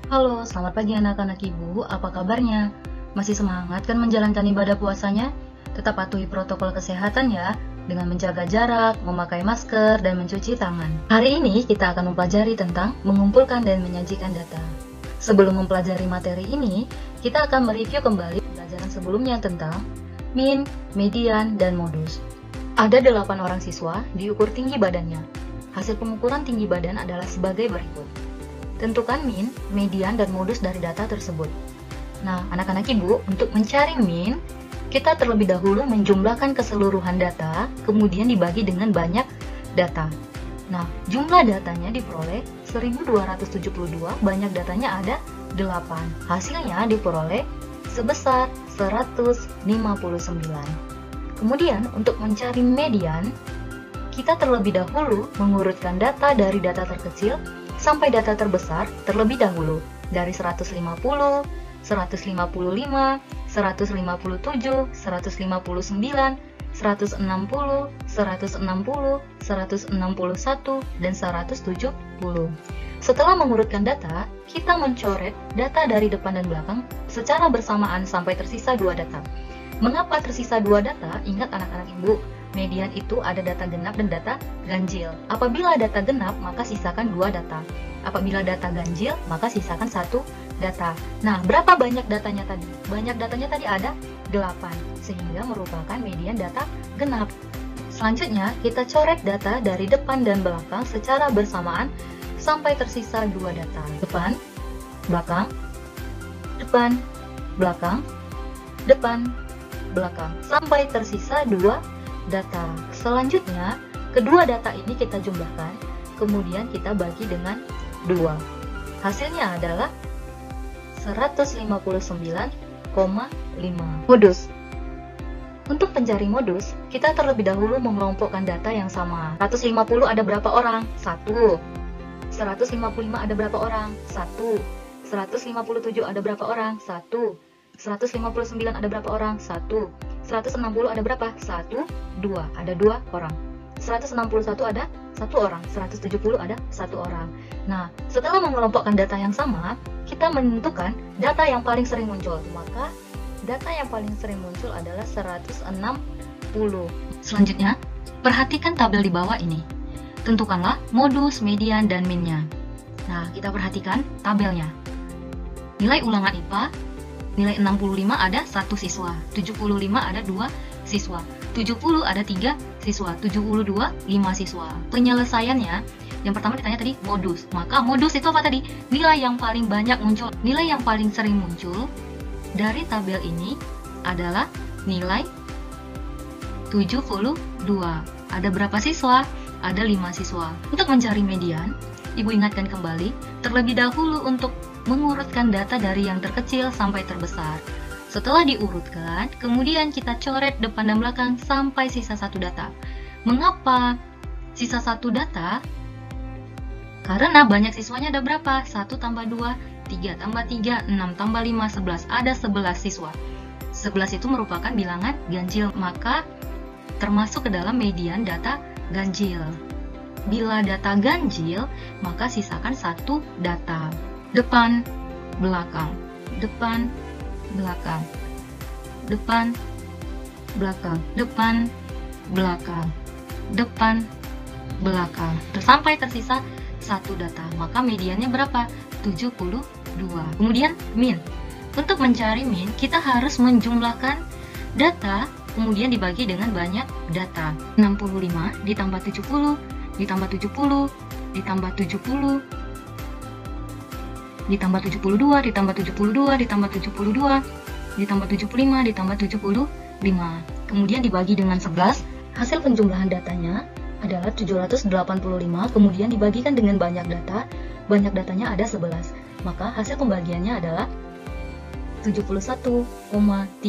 Halo, selamat pagi anak-anak ibu, apa kabarnya? Masih semangat kan menjalankan ibadah puasanya? Tetap patuhi protokol kesehatan ya, dengan menjaga jarak, memakai masker, dan mencuci tangan. Hari ini kita akan mempelajari tentang mengumpulkan dan menyajikan data. Sebelum mempelajari materi ini, kita akan mereview kembali pelajaran sebelumnya tentang min, median, dan modus. Ada 8 orang siswa diukur tinggi badannya. Hasil pengukuran tinggi badan adalah sebagai berikut. Tentukan min, median, dan modus dari data tersebut. Nah, anak-anak ibu, untuk mencari min, kita terlebih dahulu menjumlahkan keseluruhan data, kemudian dibagi dengan banyak data. Nah, jumlah datanya diperoleh 1272, banyak datanya ada 8. Hasilnya diperoleh sebesar 159. Kemudian, untuk mencari median, kita terlebih dahulu mengurutkan data dari data terkecil sampai data terbesar terlebih dahulu, dari 150, 155, 157, 159, 160, 160, 161, dan 170. Setelah mengurutkan data, kita mencoret data dari depan dan belakang secara bersamaan sampai tersisa 2 data. Mengapa tersisa 2 data? Ingat anak-anak ibu, median itu ada data genap dan data ganjil. Apabila data genap, maka sisakan 2 data. Apabila data ganjil, maka sisakan 1 data. Nah, berapa banyak datanya tadi? Banyak datanya tadi ada 8, sehingga merupakan median data genap. Selanjutnya, kita coret data dari depan dan belakang secara bersamaan sampai tersisa 2 data. Depan, belakang, depan, belakang, depan, belakang, sampai tersisa 2 data. Selanjutnya, kedua data ini kita jumlahkan, kemudian kita bagi dengan 2. Hasilnya adalah 159,5. Modus. Untuk pencari modus, kita terlebih dahulu mengelompokkan data yang sama. 150 ada berapa orang? 1. 155 ada berapa orang? 1. 157 ada berapa orang? 1. 159 ada berapa orang? 1. 160 ada berapa? 1, 2. Ada 2 orang. 161 ada 1 orang. 170 ada 1 orang. Nah, setelah mengelompokkan data yang sama, kita menentukan data yang paling sering muncul. Maka, data yang paling sering muncul adalah 160. Selanjutnya, perhatikan tabel di bawah ini. Tentukanlah modus, median, dan minnya. Nah, kita perhatikan tabelnya. Nilai ulangan IPA, nilai 65 ada 1 siswa, 75 ada 2 siswa, 70 ada 3 siswa, 72 5 siswa. Penyelesaiannya, yang pertama ditanya tadi modus. Maka modus itu apa tadi? Nilai yang paling banyak muncul. Nilai yang paling sering muncul dari tabel ini adalah nilai 72. Ada berapa siswa? Ada 5 siswa. Untuk mencari median, Ibu ingatkan kembali, terlebih dahulu untuk mengurutkan data dari yang terkecil sampai terbesar. Setelah diurutkan, kemudian kita coret depan dan belakang sampai sisa 1 data. Mengapa sisa 1 data? Karena banyak siswanya ada berapa? 1 tambah 2, 3 tambah 3, 6 tambah 5, 11. Ada 11 siswa. 11 itu merupakan bilangan ganjil, maka termasuk ke dalam median data ganjil. Bila data ganjil, maka sisakan 1 data. Depan, belakang, depan, belakang, depan, belakang, depan, belakang, depan, belakang. Sampai tersisa 1 data. Maka mediannya berapa? 72. Kemudian min. Untuk mencari min, kita harus menjumlahkan data, kemudian dibagi dengan banyak data. 65 ditambah 70, ditambah 70, ditambah 70, ditambah 72, ditambah 72, ditambah 72, ditambah 75, ditambah 75. Kemudian dibagi dengan 11, hasil penjumlahan datanya adalah 785, kemudian dibagikan dengan banyak data, banyak datanya ada 11. Maka hasil pembagiannya adalah 71,36.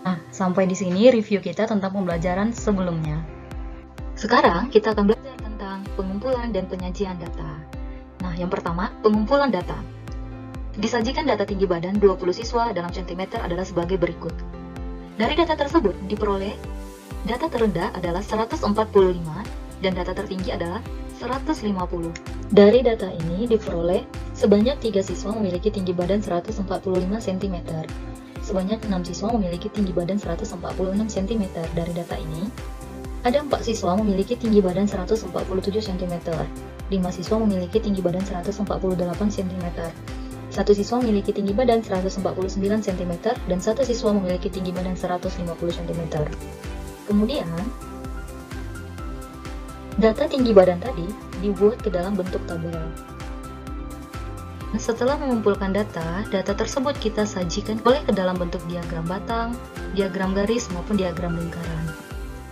Nah, sampai di sini review kita tentang pembelajaran sebelumnya. Sekarang kita akan belajar tentang pengumpulan dan penyajian data. Nah, yang pertama, pengumpulan data. Disajikan data tinggi badan 20 siswa dalam centimeter adalah sebagai berikut. Dari data tersebut diperoleh data terendah adalah 145 dan data tertinggi adalah 150. Dari data ini diperoleh Sebanyak 3 siswa memiliki tinggi badan 145 cm. Sebanyak 6 siswa memiliki tinggi badan 146 cm. Dari data ini, ada 4 siswa memiliki tinggi badan 147 cm. 5 siswa memiliki tinggi badan 148 cm. 1 siswa memiliki tinggi badan 149 cm dan 1 siswa memiliki tinggi badan 150 cm. Kemudian, data tinggi badan tadi dibuat ke dalam bentuk tabel. Nah, setelah mengumpulkan data tersebut kita sajikan boleh ke dalam bentuk diagram batang, diagram garis, maupun diagram lingkaran.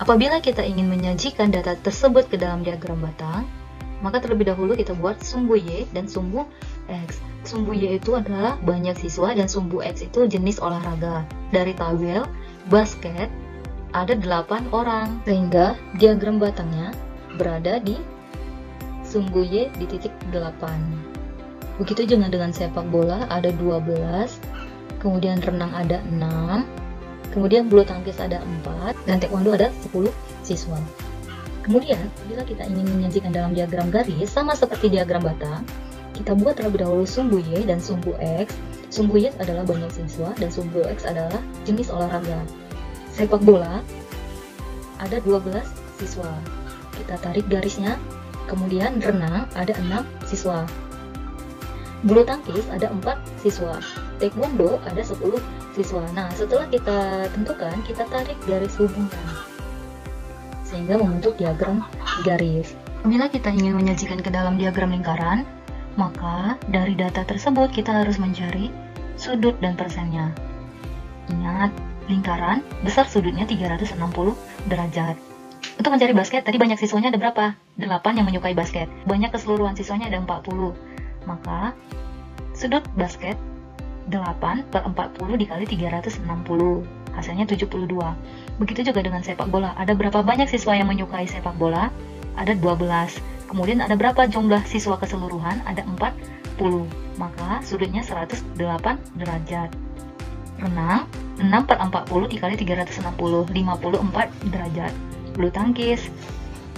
Apabila kita ingin menyajikan data tersebut ke dalam diagram batang, maka terlebih dahulu kita buat sumbu Y dan sumbu X. Sumbu Y itu adalah banyak siswa dan sumbu X itu jenis olahraga. Dari tabel basket ada 8 orang, sehingga diagram batangnya berada di sumbu Y di titik 8. Begitu juga dengan sepak bola ada 12, kemudian renang ada 6, kemudian bulu tangkis ada 4, dan taekwondo ada 10 siswa. Kemudian, bila kita ingin menyajikan dalam diagram garis, sama seperti diagram batang, kita buat terlebih dahulu sumbu Y dan sumbu X. Sumbu Y adalah banyak siswa, dan sumbu X adalah jenis olahraga. Sepak bola ada 12 siswa. Kita tarik garisnya, kemudian renang ada 6 siswa. Bulu tangkis ada 4 siswa, taekwondo ada 10 siswa. Nah, setelah kita tentukan, kita tarik garis hubungan sehingga membentuk diagram garis. Bila kita ingin menyajikan ke dalam diagram lingkaran, maka dari data tersebut kita harus mencari sudut dan persennya. Ingat, lingkaran besar sudutnya 360 derajat. Untuk mencari basket, tadi banyak siswanya ada berapa? 8 yang menyukai basket. Banyak keseluruhan siswanya ada 40. Maka sudut basket 8 per 40 dikali 360, hasilnya 72. Begitu juga dengan sepak bola. Ada berapa banyak siswa yang menyukai sepak bola? Ada 12. Kemudian ada berapa jumlah siswa keseluruhan? Ada 40. Maka sudutnya 108 derajat. Renang 6 per 40 dikali 360, 54 derajat. Bulu tangkis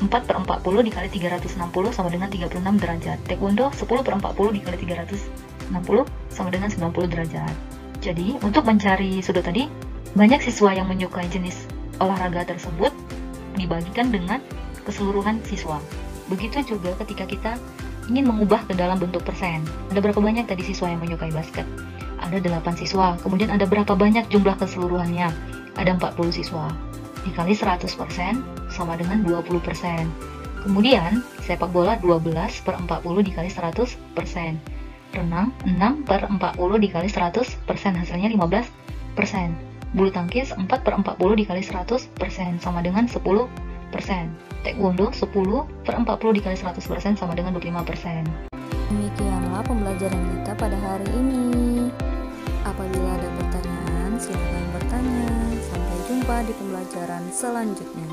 4 per 40 dikali 360 sama dengan 36 derajat. Taekwondo 10 per 40 dikali 360 sama dengan 90 derajat. Jadi, untuk mencari sudut tadi, banyak siswa yang menyukai jenis olahraga tersebut dibagikan dengan keseluruhan siswa. Begitu juga ketika kita ingin mengubah ke dalam bentuk persen. Ada berapa banyak tadi siswa yang menyukai basket? Ada 8 siswa. Kemudian ada berapa banyak jumlah keseluruhannya? Ada 40 siswa. Dikali 100% sama dengan 20%. Kemudian sepak bola 12 per 40 dikali 100%. Renang 6 per 40 dikali 100%, hasilnya 15%. Bulu tangkis 4 per 40 dikali 100% sama dengan 10%. Taekwondo 10 per 40 dikali 100% sama dengan 25%. Demikianlah pembelajaran kita pada hari ini. Apabila ada pertanyaan, silakan bertanya. Sampai jumpa di pembelajaran selanjutnya.